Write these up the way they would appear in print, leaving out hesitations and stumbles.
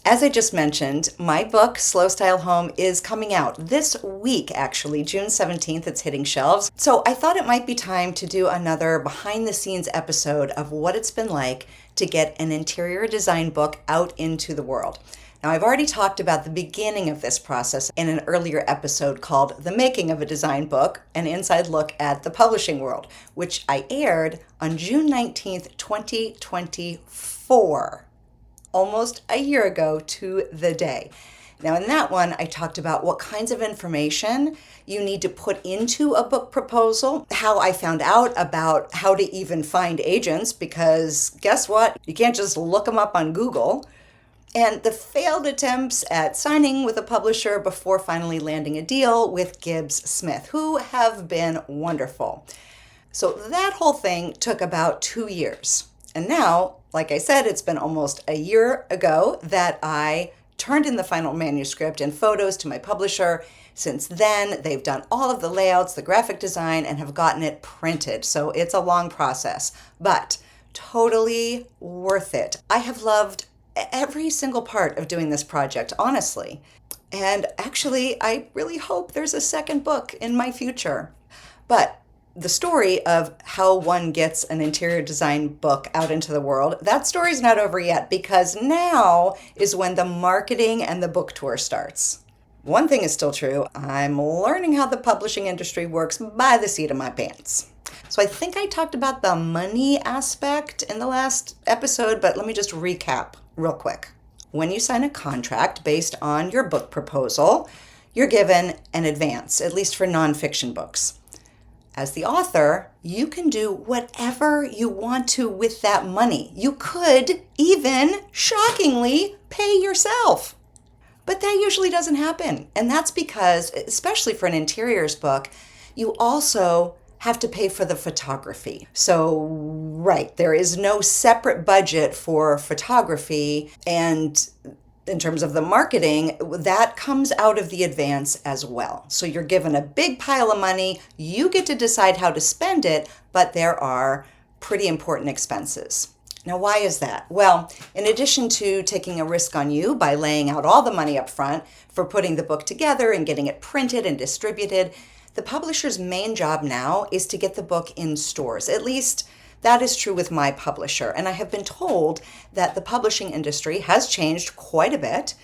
As I just mentioned, my book, Slow Style Home, is coming out this week, actually, June 17th. It's hitting shelves. So I thought it might be time to do another behind the scenes episode of what it's been like to get an interior design book out into the world. Now, I've already talked about the beginning of this process in an earlier episode called The Making of a Design Book, an inside look at the publishing world, which I aired on June 19th, 2024. Almost a year ago to the day. Now, in that one, I talked about what kinds of information you need to put into a book proposal, how I found out about how to even find agents, because guess what? You can't just look them up on Google, and the failed attempts at signing with a publisher before finally landing a deal with Gibbs Smith, who have been wonderful. So that whole thing took about 2 years. And now, like I said, it's been almost a year ago that I turned in the final manuscript and photos to my publisher. Since then, they've done all of the layouts, the graphic design, and have gotten it printed. So it's a long process, but totally worth it. I have loved every single part of doing this project, honestly. And actually, I really hope there's a second book in my future. But the story of how one gets an interior design book out into the world, that story's not over yet, because now is when the marketing and the book tour starts. One thing is still true, I'm learning how the publishing industry works by the seat of my pants. So I think I talked about the money aspect in the last episode, but let me just recap real quick. When you sign a contract based on your book proposal, you're given an advance, at least for nonfiction books. As the author, you can do whatever you want to with that money. You could even, shockingly, pay yourself. But that usually doesn't happen. And that's because, especially for an interiors book, you also have to pay for the photography. So, right, there is no separate budget for photography, and in terms of the marketing, that comes out of the advance as well. So you're given a big pile of money, you get to decide how to spend it, but there are pretty important expenses. Now, why is that? Well, in addition to taking a risk on you by laying out all the money up front for putting the book together and getting it printed and distributed, the publisher's main job now is to get the book in stores. At least that is true with my publisher, and I have been told that the publishing industry has changed quite a bit.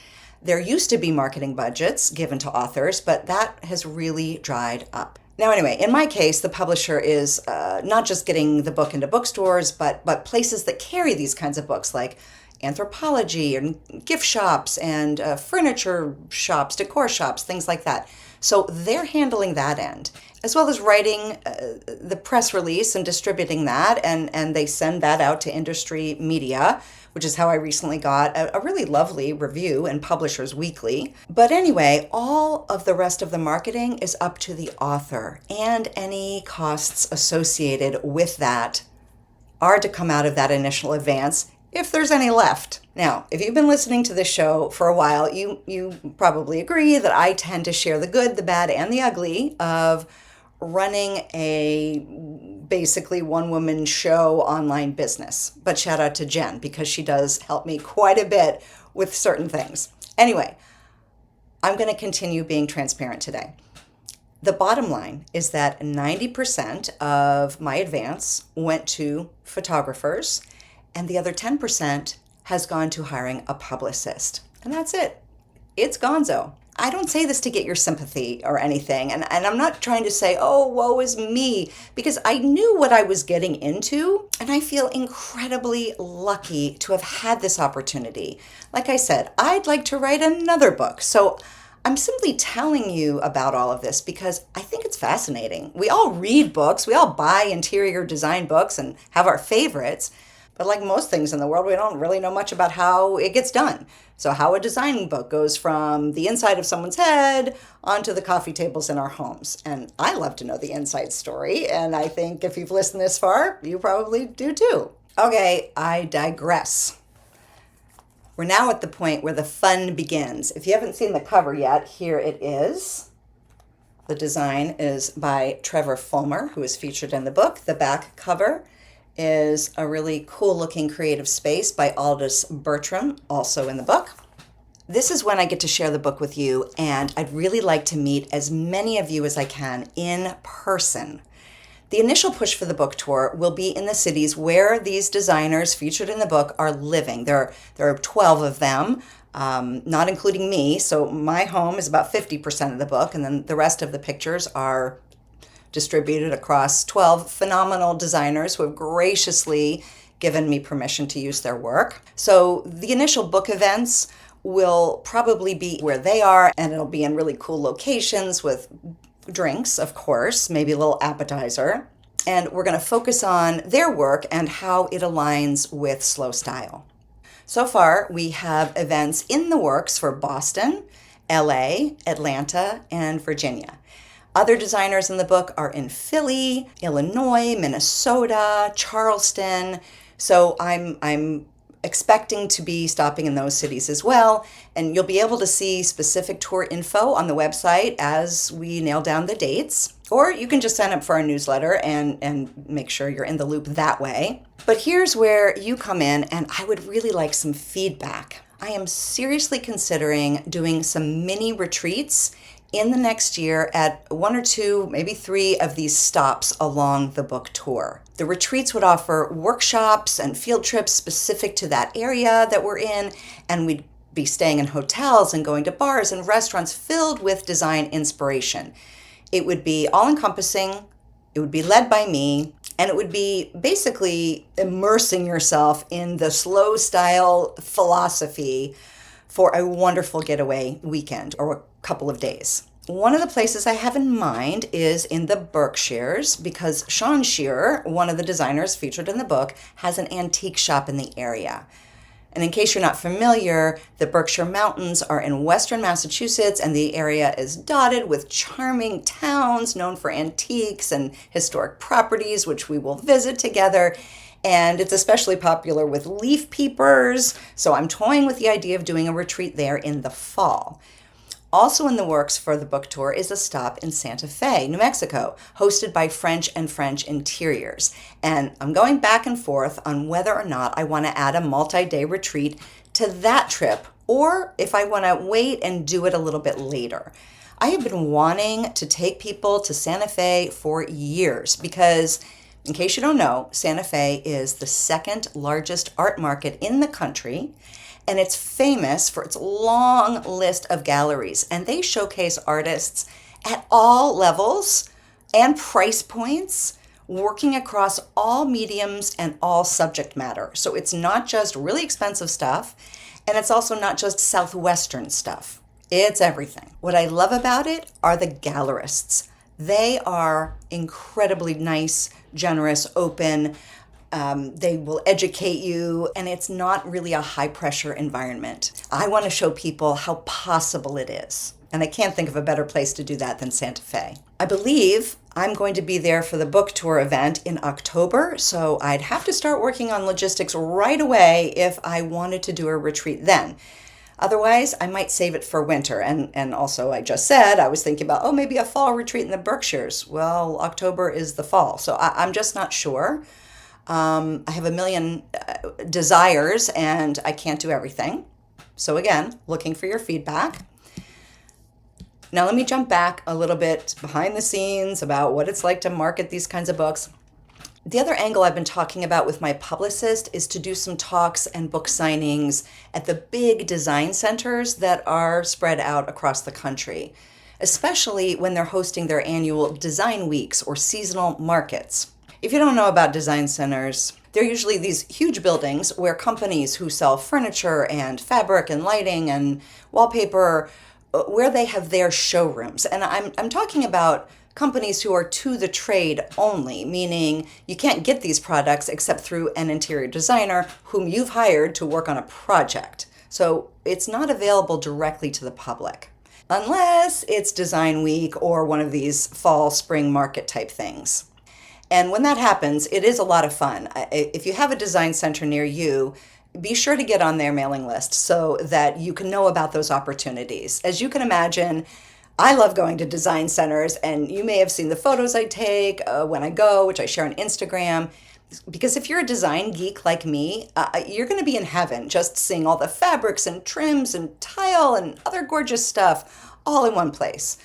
There used to be marketing budgets given to authors, but that has really dried up. Now, anyway, in my case, the publisher is not just getting the book into bookstores, but places that carry these kinds of books, like Anthropology and gift shops and furniture shops, decor shops, things like that. So they're handling that end, as well as writing the press release and distributing that, and they send that out to industry media, which is how I recently got a really lovely review in Publishers Weekly. But anyway, all of the rest of the marketing is up to the author, and any costs associated with that are to come out of that initial advance, if there's any left. Now, if you've been listening to this show for a while, you probably agree that I tend to share the good, the bad, and the ugly of running a basically one-woman show online business. But shout out to Jen, because she does help me quite a bit with certain things. Anyway, I'm going to continue being transparent today. The bottom line is that 90% of my advance went to photographers, and the other 10% has gone to hiring a publicist. And that's it. It's gonzo. I don't say this to get your sympathy or anything, and I'm not trying to say, oh, woe is me, because I knew what I was getting into, and I feel incredibly lucky to have had this opportunity. Like I said, I'd like to write another book, so I'm simply telling you about all of this because I think it's fascinating. We all read books, we all buy interior design books and have our favorites, but like most things in the world, we don't really know much about how it gets done. So how a design book goes from the inside of someone's head onto the coffee tables in our homes. And I love to know the inside story, and I think if you've listened this far, you probably do too. Okay, I digress. We're now at the point where the fun begins. If you haven't seen the cover yet, here it is. The design is by Trevor Fulmer, who is featured in the book. The back cover is a really cool looking creative space by Aldous Bertram, also in the book. This is when I get to share the book with you, and I'd really like to meet as many of you as I can in person. The initial push for the book tour will be in the cities where these designers featured in the book are living. There are 12 of them, not including me, so my home is about 50% of the book, and then the rest of the pictures are distributed across 12 phenomenal designers who have graciously given me permission to use their work. So the initial book events will probably be where they are, and it'll be in really cool locations with drinks, of course, maybe a little appetizer. And we're going to focus on their work and how it aligns with slow style. So far, we have events in the works for Boston, LA, Atlanta, and Virginia. Other designers in the book are in Philly, Illinois, Minnesota, Charleston. So I'm expecting to be stopping in those cities as well. And you'll be able to see specific tour info on the website as we nail down the dates. Or you can just sign up for our newsletter and make sure you're in the loop that way. But here's where you come in, and I would really like some feedback. I am seriously considering doing some mini retreats in the next year at 1 or 2, maybe 3 of these stops along the book tour. The retreats would offer workshops and field trips specific to that area that we're in, and we'd be staying in hotels and going to bars and restaurants filled with design inspiration. It would be all-encompassing, it would be led by me, and it would be basically immersing yourself in the slow style philosophy for a wonderful getaway weekend or a couple of days. One of the places I have in mind is in the Berkshires, because Sean Shearer, one of the designers featured in the book, has an antique shop in the area. And in case you're not familiar, the Berkshire Mountains are in western Massachusetts, and the area is dotted with charming towns known for antiques and historic properties, which we will visit together. And it's especially popular with leaf peepers, so I'm toying with the idea of doing a retreat there in the fall. Also in the works for the book tour is a stop in Santa Fe, New Mexico, hosted by French and French Interiors. And I'm going back and forth on whether or not I want to add a multi-day retreat to that trip, or if I want to wait and do it a little bit later. I have been wanting to take people to Santa Fe for years because, in case you don't know, Santa Fe is the second largest art market in the country, and it's famous for its long list of galleries, and they showcase artists at all levels and price points, working across all mediums and all subject matter. So it's not just really expensive stuff, and it's also not just Southwestern stuff. It's everything. What I love about it are the gallerists. They are incredibly nice, generous, open. They will educate you, and it's not really a high-pressure environment. I want to show people how possible it is, and I can't think of a better place to do that than Santa Fe. I believe I'm going to be there for the book tour event in October, so I'd have to start working on logistics right away if I wanted to do a retreat then. Otherwise, I might save it for winter. And also, I just said, I was thinking about, maybe a fall retreat in the Berkshires. Well, October is the fall, so I'm just not sure. I have a million desires, and I can't do everything. So again, looking for your feedback. Now let me jump back a little bit behind the scenes about what it's like to market these kinds of books. The other angle I've been talking about with my publicist is to do some talks and book signings at the big design centers that are spread out across the country, especially when they're hosting their annual design weeks or seasonal markets. If you don't know about design centers, they're usually these huge buildings where companies who sell furniture and fabric and lighting and wallpaper, where they have their showrooms. And I'm talking about companies who are to the trade only, meaning you can't get these products except through an interior designer whom you've hired to work on a project. So it's not available directly to the public, unless it's Design Week or one of these fall, spring market type things. And when that happens, it is a lot of fun. If you have a design center near you, be sure to get on their mailing list so that you can know about those opportunities. As you can imagine, I love going to design centers, and you may have seen the photos I take when I go, which I share on Instagram. Because if you're a design geek like me, you're going to be in heaven just seeing all the fabrics and trims and tile and other gorgeous stuff all in one place.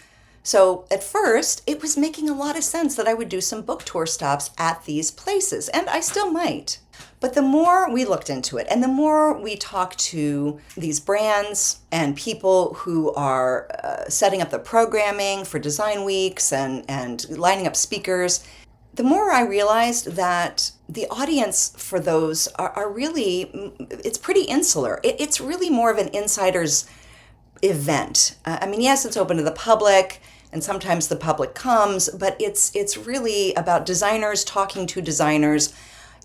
So at first, it was making a lot of sense that I would do some book tour stops at these places, and I still might. But the more we looked into it and the more we talked to these brands and people who are setting up the programming for design weeks and lining up speakers, the more I realized that the audience for those are really, it's pretty insular. It's really more of an insider's event. I mean, yes, it's open to the public, and sometimes the public comes, but it's really about designers talking to designers,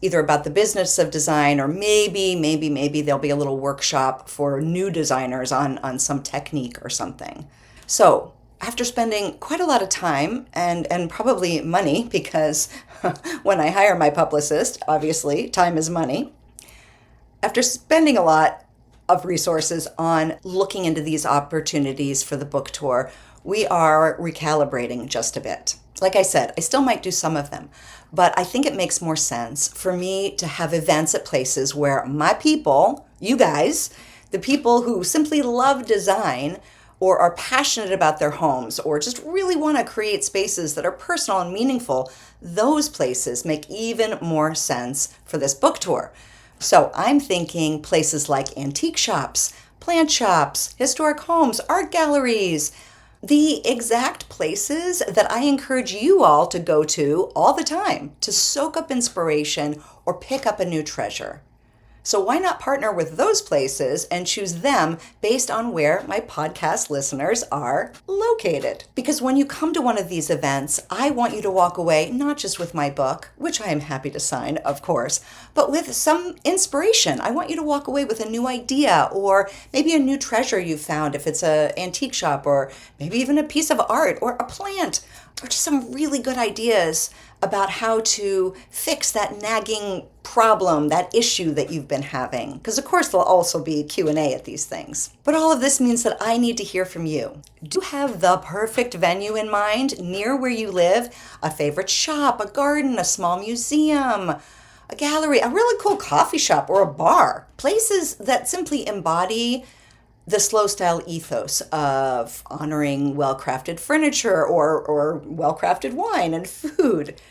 either about the business of design, or maybe there'll be a little workshop for new designers on some technique or something. So after spending quite a lot of time and probably money, because when I hire my publicist, obviously time is money, after spending a lot of resources on looking into these opportunities for the book tour, we are recalibrating just a bit. Like I said, I still might do some of them, but I think it makes more sense for me to have events at places where my people, you guys, the people who simply love design or are passionate about their homes or just really want to create spaces that are personal and meaningful, those places make even more sense for this book tour. So I'm thinking places like antique shops, plant shops, historic homes, art galleries, the exact places that I encourage you all to go to all the time to soak up inspiration or pick up a new treasure. So why not partner with those places and choose them based on where my podcast listeners are located? Because when you come to one of these events, I want you to walk away not just with my book, which I am happy to sign, of course, but with some inspiration. I want you to walk away with a new idea or maybe a new treasure you found if it's an antique shop, or maybe even a piece of art or a plant, or just some really good ideas about how to fix that nagging problem, that issue that you've been having. Because of course there'll also be Q&A at these things. But all of this means that I need to hear from you. Do you have the perfect venue in mind near where you live? A favorite shop, a garden, a small museum, a gallery, a really cool coffee shop, or a bar. Places that simply embody the slow style ethos of honoring well-crafted furniture or well-crafted wine and food.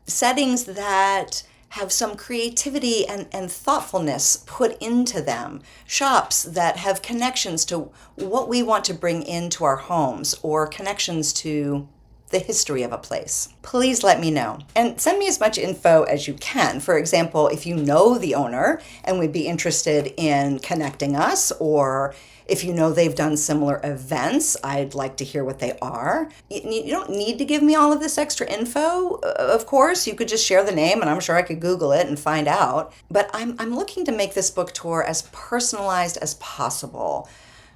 Settings that have some creativity and thoughtfulness put into them. Shops that have connections to what we want to bring into our homes or connections to the history of a place. Please let me know and send me as much info as you can. For example, if you know the owner and would be interested in connecting us, or if you know they've done similar events, I'd like to hear what they are. You don't need to give me all of this extra info. Of course, you could just share the name and I'm sure I could Google it and find out. But I'm looking to make this book tour as personalized as possible.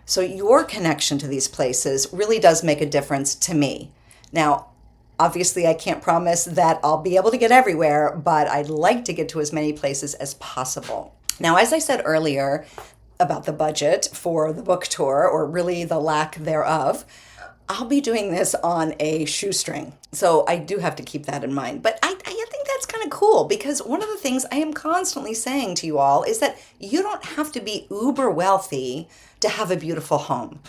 So your connection to these places really does make a difference to me. Now, obviously, I can't promise that I'll be able to get everywhere, but I'd like to get to as many places as possible. Now, as I said earlier about the budget for the book tour, or really the lack thereof, I'll be doing this on a shoestring. So I do have to keep that in mind. But I think that's kind of cool, because one of the things I am constantly saying to you all is that you don't have to be uber wealthy to have a beautiful home.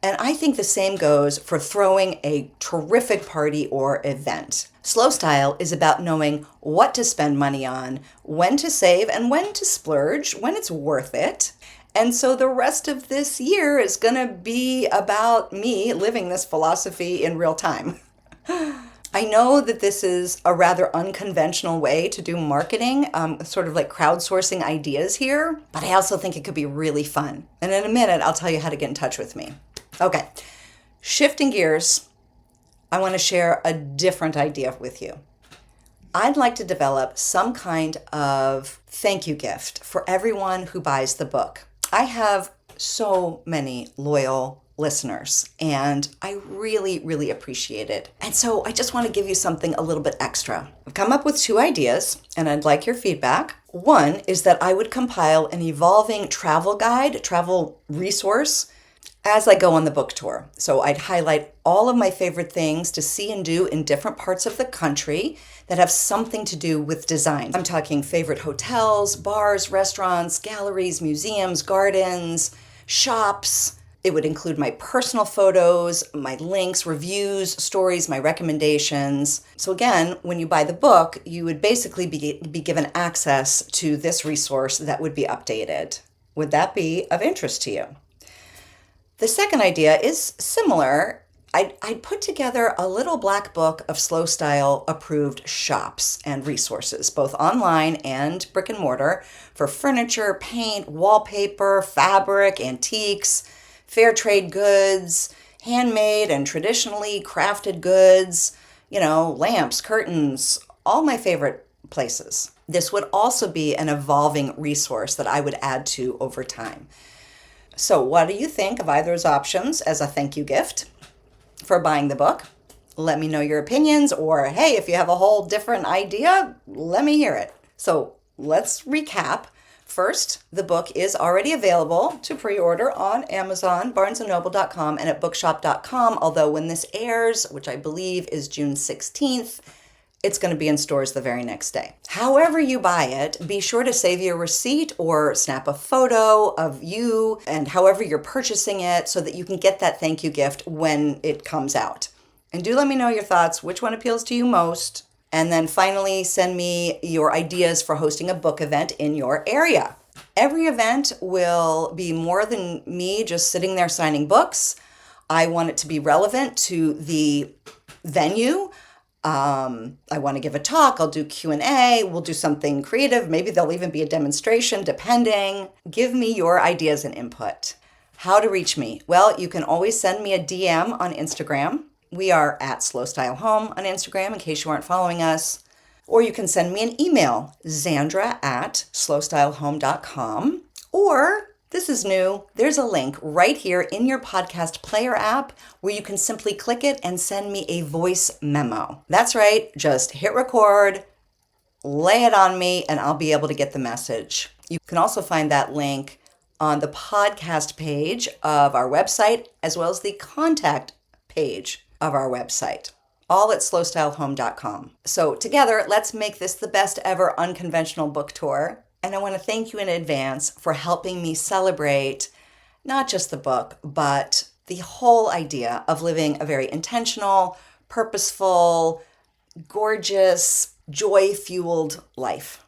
And I think the same goes for throwing a terrific party or event. Slow style is about knowing what to spend money on, when to save, and when to splurge, when it's worth it. And so the rest of this year is going to be about me living this philosophy in real time. I know that this is a rather unconventional way to do marketing, sort of like crowdsourcing ideas here, but I also think it could be really fun. And in a minute, I'll tell you how to get in touch with me. Okay, shifting gears, I want to share a different idea with you. I'd like to develop some kind of thank you gift for everyone who buys the book. I have so many loyal listeners, and I really, really appreciate it. And so I just want to give you something a little bit extra. I've come up with 2 ideas, and I'd like your feedback. One is that I would compile an evolving travel guide, travel resource, as I go on the book tour. So I'd highlight all of my favorite things to see and do in different parts of the country that have something to do with design. I'm talking favorite hotels, bars, restaurants, galleries, museums, gardens, shops. It would include my personal photos, my links, reviews, stories, my recommendations. So again, when you buy the book, you would basically be given access to this resource that would be updated. Would that be of interest to you? The second idea is similar. I'd put together a little black book of slow style approved shops and resources, both online and brick and mortar, for furniture, paint, wallpaper, fabric, antiques, fair trade goods, handmade and traditionally crafted goods, lamps, curtains, all my favorite places. This would also be an evolving resource that I would add to over time. So what do you think of either of those options as a thank you gift for buying the book? Let me know your opinions, or hey, if you have a whole different idea, let me hear it. So let's recap. First, the book is already available to pre-order on Amazon, barnesandnoble.com, and at bookshop.com, although when this airs, which I believe is June 16th, it's going to be in stores the very next day. However you buy it, be sure to save your receipt or snap a photo of you and however you're purchasing it so that you can get that thank you gift when it comes out. And do let me know your thoughts, which one appeals to you most. And then finally, send me your ideas for hosting a book event in your area. Every event will be more than me just sitting there signing books. I want it to be relevant to the venue. I want to give a talk. I'll do Q&A. We'll do something creative. Maybe there'll even be a demonstration, depending. Give me your ideas and input. How to reach me? Well, you can always send me a DM on Instagram. We are at Slow Style Home on Instagram in case you aren't following us. Or you can send me an email, Zandra@slowstylehome.com. Or this is new. There's a link right here in your podcast player app where you can simply click it and send me a voice memo. That's right. Just hit record, lay it on me, and I'll be able to get the message. You can also find that link on the podcast page of our website, as well as the contact page of our website, all at slowstylehome.com. So together, let's make this the best ever unconventional book tour. And I want to thank you in advance for helping me celebrate not just the book, but the whole idea of living a very intentional, purposeful, gorgeous, joy-fueled life.